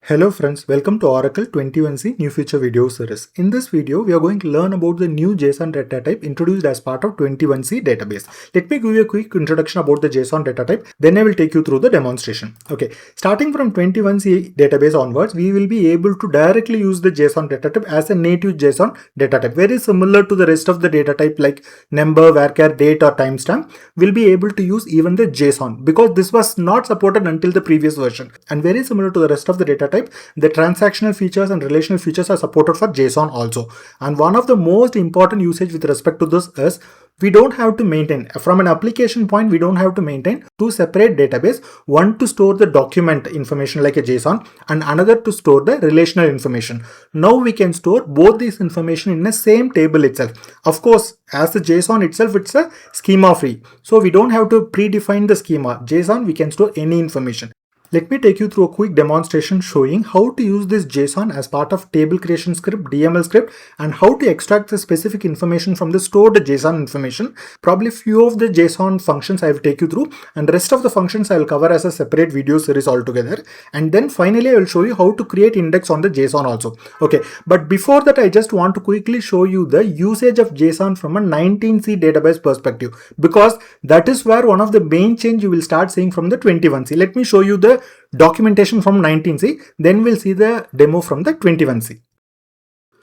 Hello friends, welcome to Oracle 21C New Feature video series. In this video, we are going to learn about the new JSON data type introduced as part of 21C database. Let me give you a quick introduction about the JSON data type, then I will take you through the demonstration. Okay, starting from 21C database onwards, we will be able to directly use the JSON data type as a native JSON data type, very similar to the rest of the data type like number, varchar, date or timestamp. We'll be able to use even the JSON because this was not supported until the previous version, and very similar to the rest of the data type, the transactional features and relational features are supported for JSON also. And one of the most important usage with respect to this is we don't have to maintain, from an application point, we don't have to maintain two separate database, one to store the document information like a JSON and another to store the relational information. Now we can store both these information in the same table itself. Of course, as the JSON itself, it's a schema free, so we don't have to predefine the schema. JSON, we can store any information. Let me take you through a quick demonstration showing how to use this JSON as part of table creation script, DML script, and how to extract the specific information from the stored JSON information. Probably few of the JSON functions I will take you through, and the rest of the functions I will cover as a separate video series altogether. And then finally I will show you how to create index on the JSON also. Okay, but before that I just want to quickly show you the usage of JSON from a 19C database perspective, because that is where one of the main change you will start seeing from the 21C. Let me show you the documentation from 19C, then we'll see the demo from the 21C.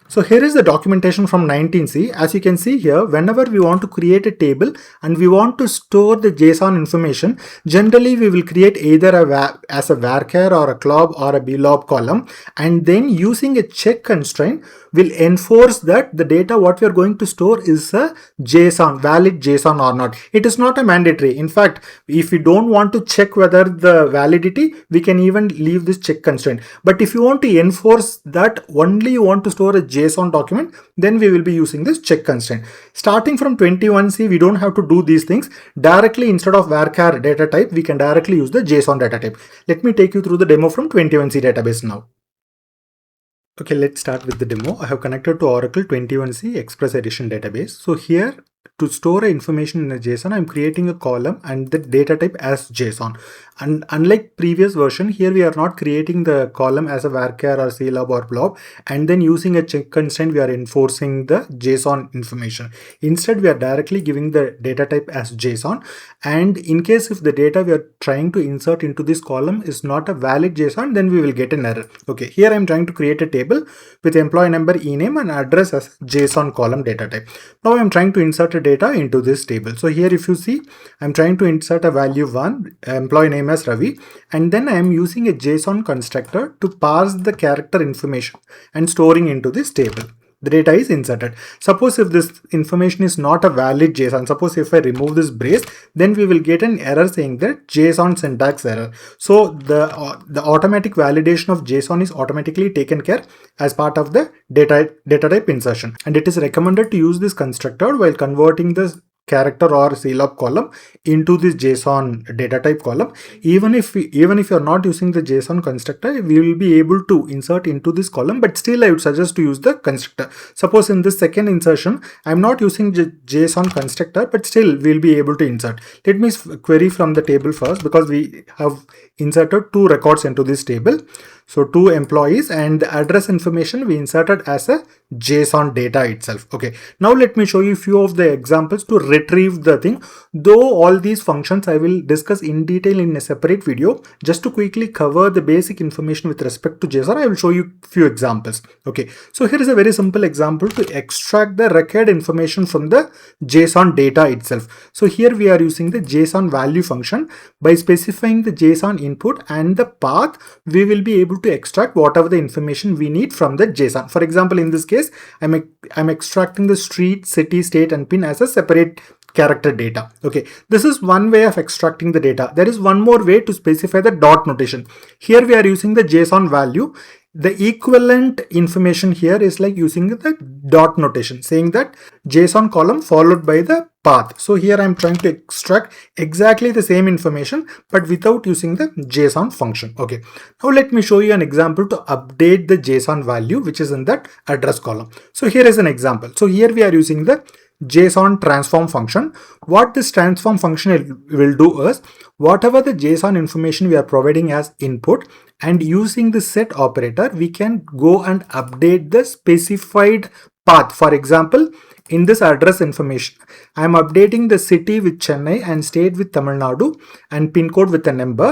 So here is the documentation from 19C. As you can see here, whenever we want to create a table and we want to store the JSON information, generally we will create either as a varchar or a clob or a blob column, and then using a check constraint will enforce that the data what we are going to store is a JSON, valid JSON or not. It is not a mandatory. In fact, if we don't want to check whether the validity, we can even leave this check constraint. But if you want to enforce that only you want to store a JSON document, then we will be using this check constraint. Starting from 21C, we don't have to do these things. Directly, instead of varchar data type, we can directly use the JSON data type. Let me take you through the demo from 21C database now. Okay, let's start with the demo. I have connected to Oracle 21C Express Edition database. So here, to store information in a JSON, I'm creating a column and the data type as JSON. And unlike previous version, here we are not creating the column as a varchar or clob or blob, and then using a check constraint, we are enforcing the JSON information. Instead, we are directly giving the data type as JSON. And in case if the data we are trying to insert into this column is not a valid JSON, then we will get an error. Okay, here I'm trying to create a table with employee number, ename and address as JSON column data type. Now I'm trying to insert a data into this table. So here if you see, I'm trying to insert a value 1, employee name as Ravi, and then I am using a JSON constructor to parse the character information and storing into this table. The data is inserted. Suppose if this information is not a valid JSON, suppose if I remove this brace, then we will get an error saying that JSON syntax error. So the automatic validation of JSON is automatically taken care as part of the data type insertion, and it is recommended to use this constructor while converting this character or clob column into this JSON data type column. Even if you're not using the JSON constructor, we will be able to insert into this column, but still I would suggest to use the constructor. Suppose in this second insertion, I'm not using JSON constructor, but still we'll be able to insert. Let me query from the table first, because we have inserted 2 records into this table. So 2 employees, and the address information we inserted as a JSON data itself. Okay, now let me show you a few of the examples to retrieve the thing. Though all these functions I will discuss in detail in a separate video, just to quickly cover the basic information with respect to JSON, I will show you a few examples. Okay, so here is a very simple example to extract the record information from the JSON data itself. So here we are using the JSON value function. By specifying the JSON input and the path, we will be able to extract whatever the information we need from the JSON. For example, in this case, I'm extracting the street, city, state and pin as a separate character data. Okay, this is one way of extracting the data. There is one more way to specify the dot notation. Here we are using the JSON value. The equivalent information here is like using the dot notation, saying that JSON column followed by the path. So here I'm trying to extract exactly the same information, but without using the JSON function. Okay. Now let me show you an example to update the JSON value, which is in that address column. So here is an example. So here we are using the JSON transform function. What this transform function will do is, whatever the JSON information we are providing as input, and using the set operator, we can go and update the specified path. For example, in this address information, I am updating the city with Chennai and state with Tamil Nadu and pin code with a number,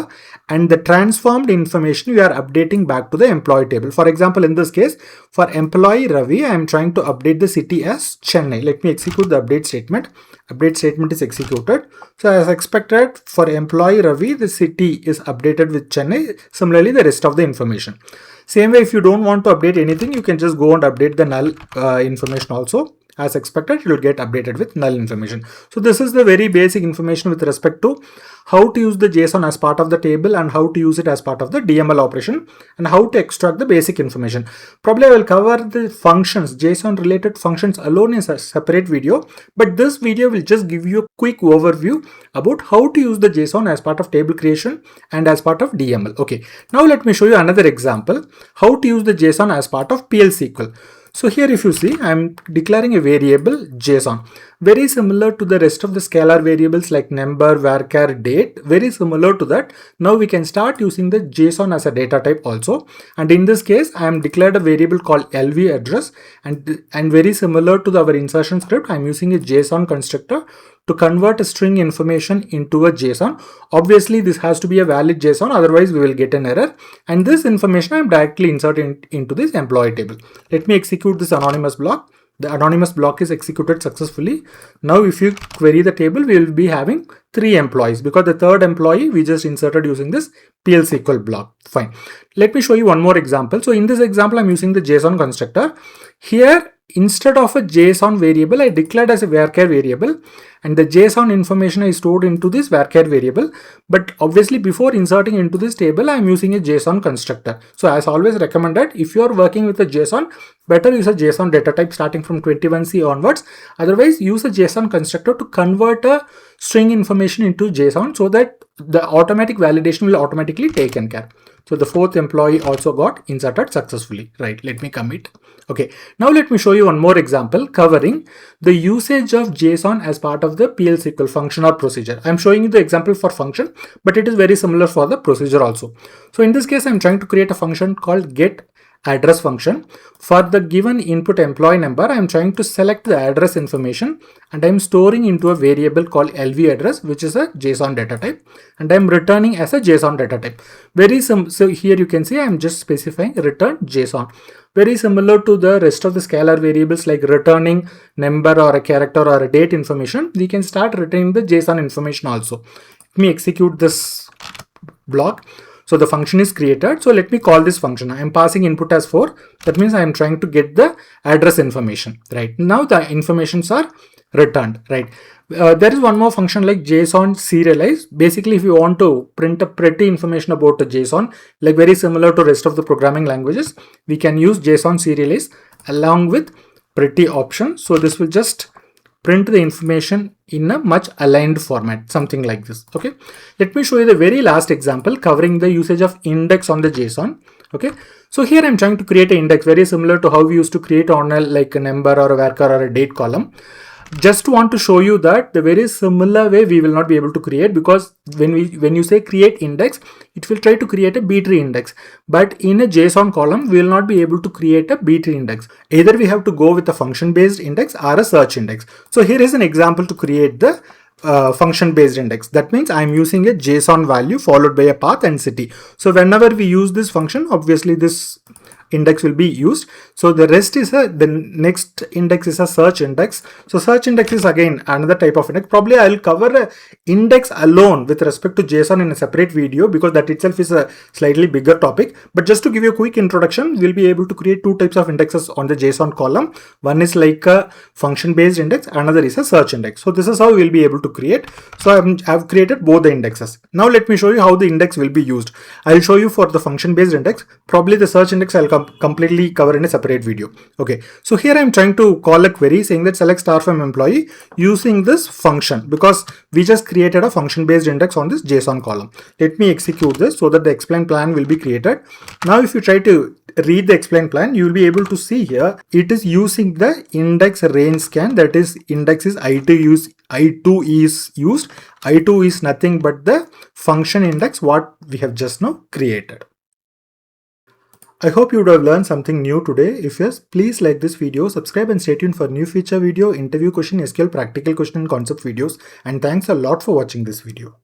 and the transformed information we are updating back to the employee table. For example, in this case, for employee Ravi, I am trying to update the city as Chennai. Let me execute the update statement. Update statement is executed. So as expected, for employee Ravi, the city is updated with Chennai. Similarly, the rest of the information. Same way, if you don't want to update anything, you can just go and update the null information also. As expected, it will get updated with null information. So this is the very basic information with respect to how to use the JSON as part of the table and how to use it as part of the DML operation and how to extract the basic information. Probably I will cover the functions, JSON related functions alone in a separate video, but this video will just give you a quick overview about how to use the JSON as part of table creation and as part of DML. Okay, now let me show you another example, how to use the JSON as part of PLSQL. So here if you see, I am declaring a variable JSON, very similar to the rest of the scalar variables like number, varchar, date, very similar to that. Now we can start using the JSON as a data type also. And in this case, I am declared a variable called LV address, and very similar to our insertion script, I am using a JSON constructor to convert a string information into a JSON. Obviously, this has to be a valid JSON, otherwise we will get an error. And this information I am directly inserting into this employee table. Let me execute this anonymous block. The anonymous block is executed successfully. Now, if you query the table, we will be having 3 employees because the third employee we just inserted using this PLSQL block. Fine. Let me show you one more example. So in this example, I'm using the JSON constructor. Here, instead of a JSON variable, I declared as a varchar variable, and the JSON information I stored into this varchar variable. But obviously, before inserting into this table, I am using a JSON constructor. So as always recommended, if you are working with a JSON, better use a JSON data type starting from 21C onwards. Otherwise, use a JSON constructor to convert a string information into JSON so that the automatic validation will automatically taken care. So the 4th employee also got inserted successfully, right? Let me commit. Okay, now let me show you one more example covering the usage of JSON as part of the PLSQL function or procedure. I'm showing you the example for function, but it is very similar for the procedure also. So in this case, I'm trying to create a function called get address function. For the given input employee number, I am trying to select the address information and I am storing into a variable called LV address, which is a JSON data type, and I am returning as a JSON data type. So here you can see I am just specifying return JSON. Very similar to the rest of the scalar variables like returning number or a character or a date information, we can start returning the JSON information also. Let me execute this block. So the function is created. So let me call this function. I am passing input as 4. That means I am trying to get the address information, right? Now the informations are returned, right? There is one more function like JSON serialize. Basically, if you want to print a pretty information about a JSON, like very similar to rest of the programming languages, we can use JSON serialize along with pretty option. So this will just print the information in a much aligned format, something like this. Okay, let me show you the very last example covering the usage of index on the JSON. Okay, so here I'm trying to create an index very similar to how we used to create on a like a number or a varchar or a date column. Just want to show you that the very similar way we will not be able to create, because when you say create index, it will try to create a B-tree index, but in a JSON column we will not be able to create a B-tree index. Either we have to go with a function based index or a search index. So here is an example to create the function based index. That means I am using a JSON value followed by a path and city. So whenever we use this function, obviously this index will be used. So the rest is the next index is a search index. So search index is again another type of index. Probably I will cover a index alone with respect to JSON in a separate video, because that itself is a slightly bigger topic. But just to give you a quick introduction, we'll be able to create 2 types of indexes on the JSON column. One is like a function based index, another is a search index. So this is how we'll be able to create. So I've created both the indexes. Now let me show you how the index will be used. I'll show you for the function based index. Probably the search index I'll cover completely cover in a separate video. Okay, so here I'm trying to call a query saying that select star from employee using this function, because we just created a function based index on this JSON column. Let me execute this so that the explain plan will be created. Now if you try to read the explain plan, you will be able to see here it is using the index range scan, that is index is I2 is used. I2 is nothing but the function index what we have just now created. I hope you would have learned something new today. If yes, please like this video, subscribe and stay tuned for new feature video, interview question, SQL practical question and concept videos. And thanks a lot for watching this video.